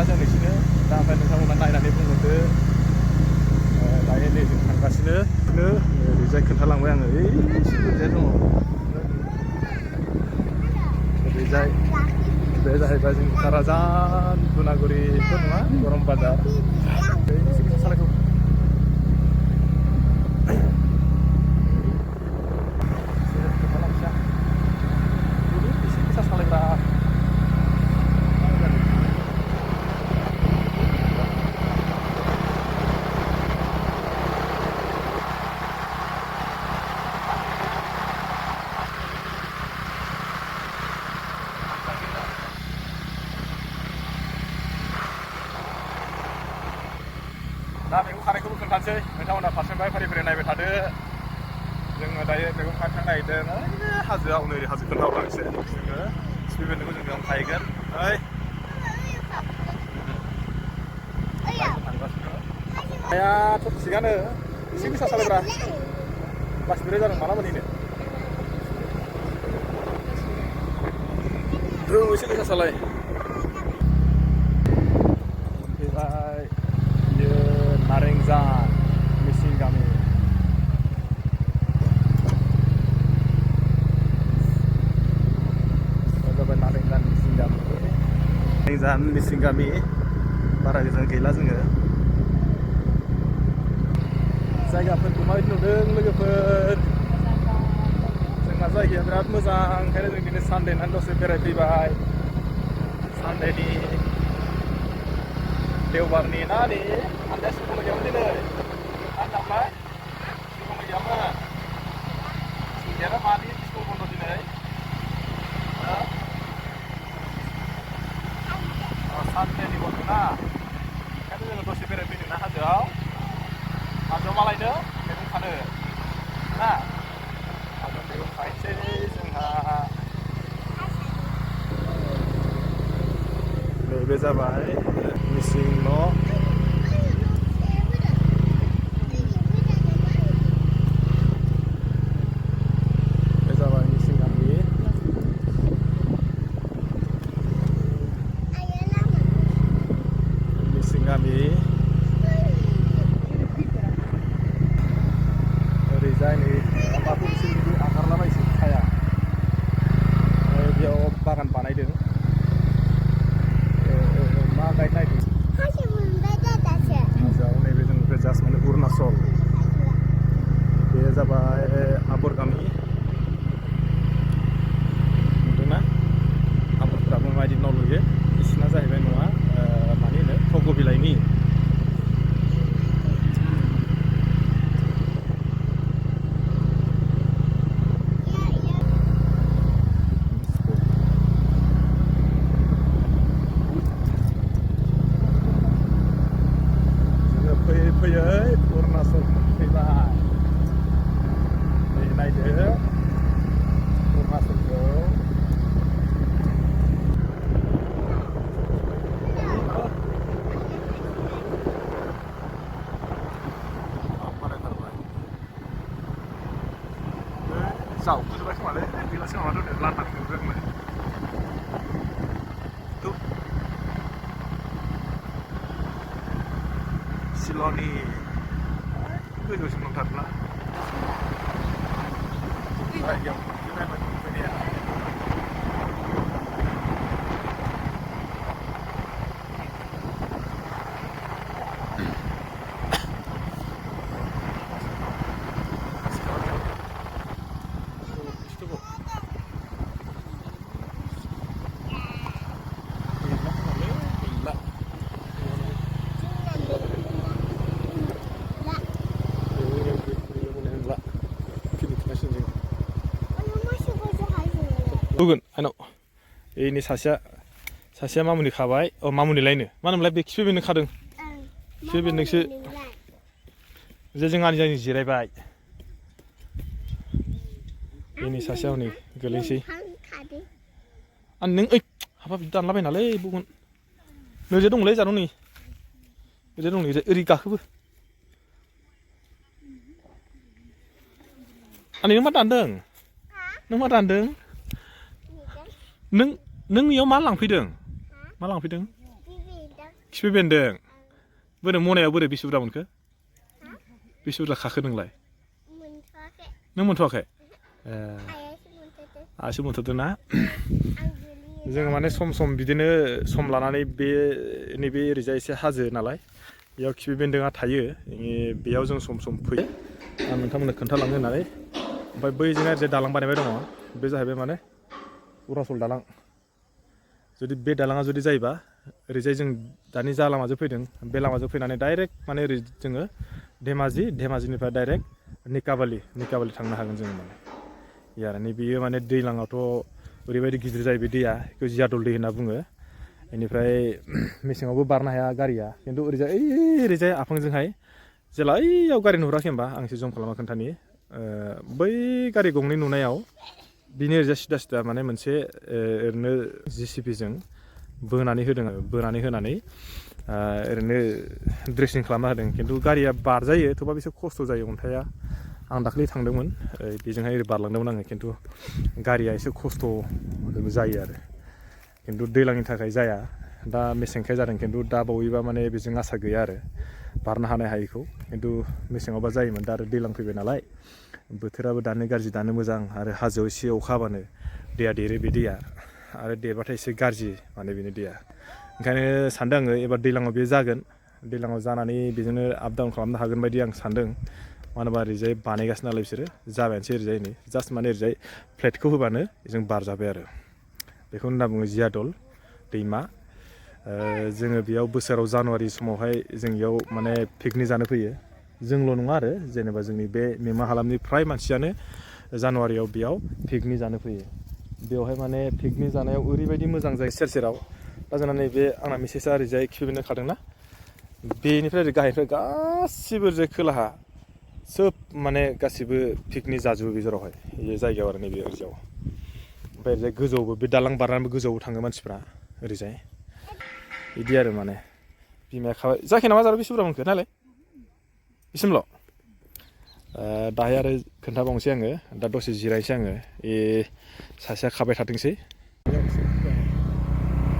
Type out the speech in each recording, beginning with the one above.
खोन्थाजों नोंसिनो दा ओमफ्राय नोंथांमोना नायनानै बुंहरदो दायो नै जों थांगासिनो ओरैजाय खोन्थालांबाय आङो ओरैजाय दङ ओरैजाय बे जाहैबाय जों काराजान दुनागुरिथ' नङा गरम बाजार सालायखौ दा मैगं खानायखौबो खोन्थानोसै नोंथांमोना फारसेनिफ्राय फारि फारि नायबाय थादो जोङो दायो मैगं खानो नागिरदों ओरैनो हाजोआव नै हाजो खोन्थाहरलांसै जोङो खिफि बेन्दोंखौ जों बेयावनो खाहैगोन थांगासिनो थिगानो एसे गोसा सालायब्रा क्लास 4 जादों माला मोनहैनो एसे गोसा सालाय मोनफैबाय बियो नारेंजान मिसिं गामि जाबाय नारेंजान मिसिं गामि बारा गोजान गैला जोङो जायगाफोरखौ माबायदि नुदों लोगोफोर जोंना जायगाया बिराद मोजां ओंखायनो जों दिनै सानडे होननानै दसे बेरायफैबाय सानडेनि देवबारनि ना नै आन्दाया स्कुल गैयामोन दिनै आन्दामबाय स्कुल गैयामोन गैयाना मानि स्कुल बन्द दिनै सानडेनि बन्द ना ओंखायनो जोङो दसे बेरायफैदों ना हाजोआव मालायनो मैगं खानो ना हाजोआव मैगं खाहैसै जोंहा नैबे जाबाय मिसिं न' बे जाबाय मिसिं गामि ओरैजाय नै माबाखौ बिसोर बिदि आगारलाबायसै साया बेयाव बागान बानायदों मा गायनो नागिरदों हाजोआव नैबे जों जास्ट माने अरुणाचल बे जाबाय आबर गामि नुदोंना आबरफोराबो माबायदि न' लुयो बिसिना जाहैबाय न'आ माने होनो थग' बिलाइनि फैयै अरुणाचल फैबाय नै नायदो अरुणाचलखौ जावखोजोबबाय खोमालै बेलासि माबा दोननो लान्दां नुदोंमोन शिलंनि गोजौसिम दंथारोना जायगायाव फैनाया होगोन आंनाव एनि सासेया मामुनि खाबाय मामुनि लायनो मा होनोमोनलाय बे खिफि बेन्दों खादों खिफि बेन्दोंसो जे जों आनि जिरायबाय एनि सासेया हनै गोलैनोसै नों ओइ हाबाब दानलाबायनालै बुगोन नोंजों दंलै जानो नै ओरै दं नै ओरै गाखोबो नों मा दानदों नों मा दानदों नों इयाव मा लांफैदों खिफि बेन्दों बोरै मनायाव बोरै बेसे बुरजा मोनखो बेसे बुरजा खाखो नोंलाय नों मोनथ'वाखै आसो मोनथ'दों ना जोङो माने सम सम बिदिनो सम लानानै बे नैबे ओरैजाय एसे हाजो नालाय बेयाव खिफि बेन्दोंआ थायो बेयाव जों सम सम फैयो आं नोंथांमोननो खोन्थालांनो होननानै ओमफ्राय बैजोंहाय ओरैजाय दालां बानायबाय दङ बे जाहैबाय माने अरुणाचल दालां जुदि बे दालाङा जुदि जायोबा ओरैजाय जों दानि जा लामाजों फैदों बे लामाजों फैनानै डाइरेक्ट माने ओरै जोङो धेमाजिनिफ्राय डाइरेक्ट निकाबालि थांनो हागोन जोङो माने आरो नैबेयो माने दैज्लाङावथ' ओरैबायदि गिदिर जायो बे दैया बेखौ जियादल दै होनना बुङो बेनिफ्राय मेसेङावबो बारनो हाया गारिया खिन्थु ओरैजाय आफांजोंहाय जेला ओइयाव गारि नुहुराखै होनबा आं एसे जम खालामना खोन्थानि बै गारि गंनै नुनायाव बिनि ओरैजाय सिदा माने मोनसे ओरैनो JCBजों बोनानै होदों आरो बोनानै होनानै ओरैनो ड्रेसिं खालामना होदों खिन्थु गारिया बारजायो थेवबा एसे खस्थ' जायो अन्थाइआ आं दाखालि थांदोंमोन बेजोंहाय ओरै बारलांदोंमोन आङो खिन्थु गारिया एसे खस्थ' जायो आरो खिन्थु दैज्लांनि थाखाय जाया दा मेसेंखाय जादों खिन्थु दा बावैबा माने बेजों आसा गैया आरो बारनो हानाय हायिखौ खिन्थु मेसेङावबा जायोमोन दा आरो दैज्लां फैबाय नालाय बोथोराबो दानो गाज्रि दानो मोजां आरो हाजोआव एसे अखा हाबानो दैया देरो बे दैया आरो देरबाथाय एसे गाज्रि माने बेनि दैया ओंखायनो सानदों आङो एबार दैज्लाङाव बे जागोन दैज्लाङाव जानानै बेजोंनो आप डाउन खालामनो हागोन बायदि आं सानदों मानो होनबा ओरैजाय बानायगासिनो नालाय बिसोरो जाबायानोसै ओरैजाय नै जास्ट माने ओरैजाय प्लेटखौ होबानो जों बारजाबाय आरो बेखौ होनना बुङो जियादल दैमा जोङो बेयाव बोसोराव जानुवारि समावहाय जों बेयाव माने पिकनिक जानो फैयो जोंल' नङा आरो जेनेबा जोंनि बे मिमा हालामनि फ्राय मानसियानो जानुवारियाव बेयाव पिकनिक जानो फैयो बेवहाय माने पिकनिक जानायाव ओरैबायदि मोजां जायो सेर-सेराव दा जोंना नैबे आंना मिसेसआ ओरैजाय खिफि बेन्दों खादोंना बेनिफ्राय ओरै गाहायनिफ्राय गासिबो ओरैजाय खोलाहा सोब माने गासिबो पिकनिक जाजोबो बे जेरावहाय बे जायगायाव आरो नैबे ओरैजाव ओमफ्राय ओरैजाय गोजौआवबो बे दालां बारनानैबो गोजौआवबो थाङो मानसिफ्रा ओरैजाय बिदि आरो माने बिमाया खाबाय जाखि नामा जारौ बेसे बुरजा मोनखो नालाय बिसिमल' दाहाय आरो खोन्थाबावनोसै आङो दा दसे जिरायनोसै आङो सासेया खाबाय थाथोंसै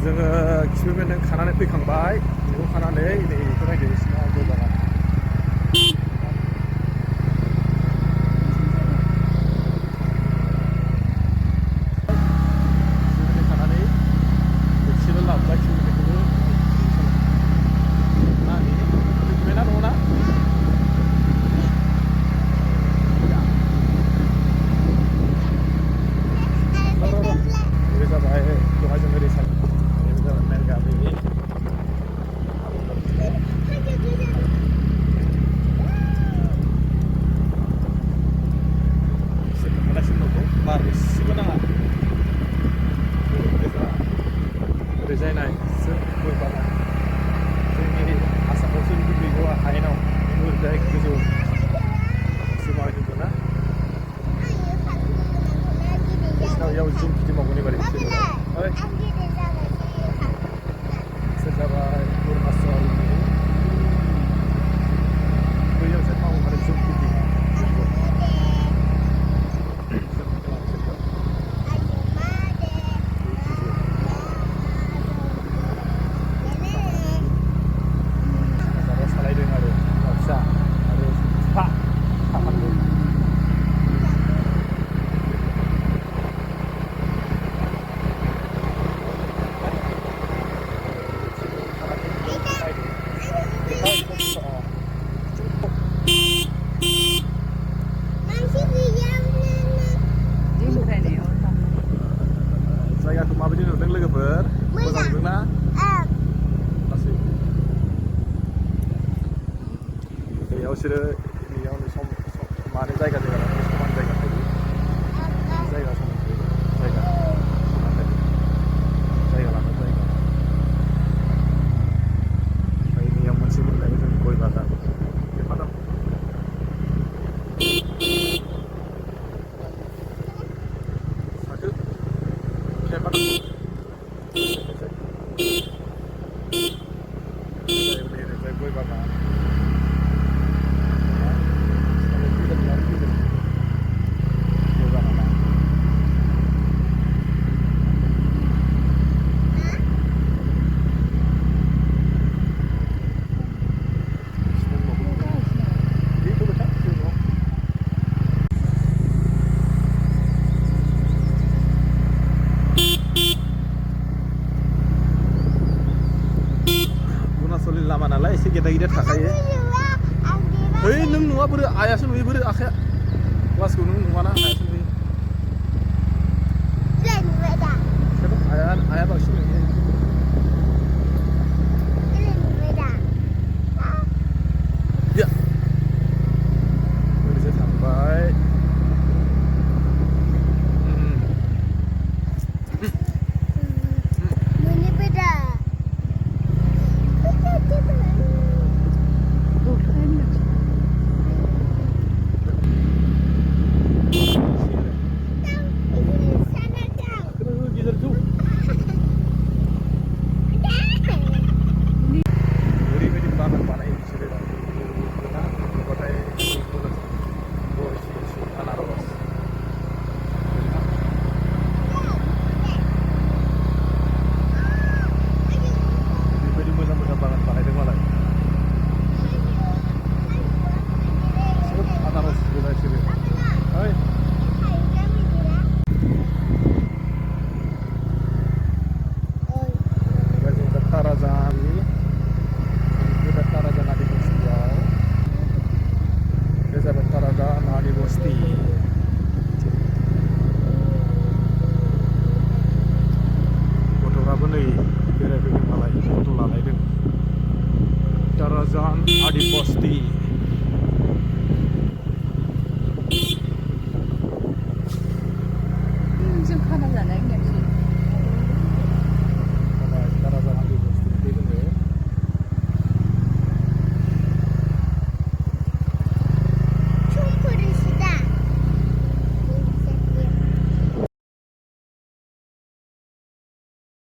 जोङो खिफि बेन्दों खानानै फैखांबाय बेखौ खानानै नै बेखौ नायदो बिसिना गय बागान जायनाय गय बागान जोंनि आसामावसो बिदि गैगौआ हायेनाव ओरैजाय गोजौ सिमां दंना बिसिनाव बेयाव जुम खेथि मावगोन एबार बिसोर जाबाय अरुणाचल बैयाव जों मावो माने जुम खेथि जायगाखौ माबायदि नुदों लोगोफोर मोजां नुदोंना लासै बेयाव बिसोरो बेयाव सम माने जायगा लानानै समान जायगा थायो जायगा समान थायो जायगा समान थायो जायगा लाना जायगा ओमफ्राय बेयाव मोनसे मोनलायबो जों गय बागान मा दं गय बागान स्कुलनि लामा नालाय एसे गेदा गेदा थाखायो है नों नुवा बोरो आयासो नुयो बोरो आखाया क्लासखौ नों नुवाना आयासो नुयो आया बांसिन नुयो ya udah sampai ini beda गथ'फ्राबो नै बेरायफैदों नालाय फट' लालायदों Tarazan Adi Bosti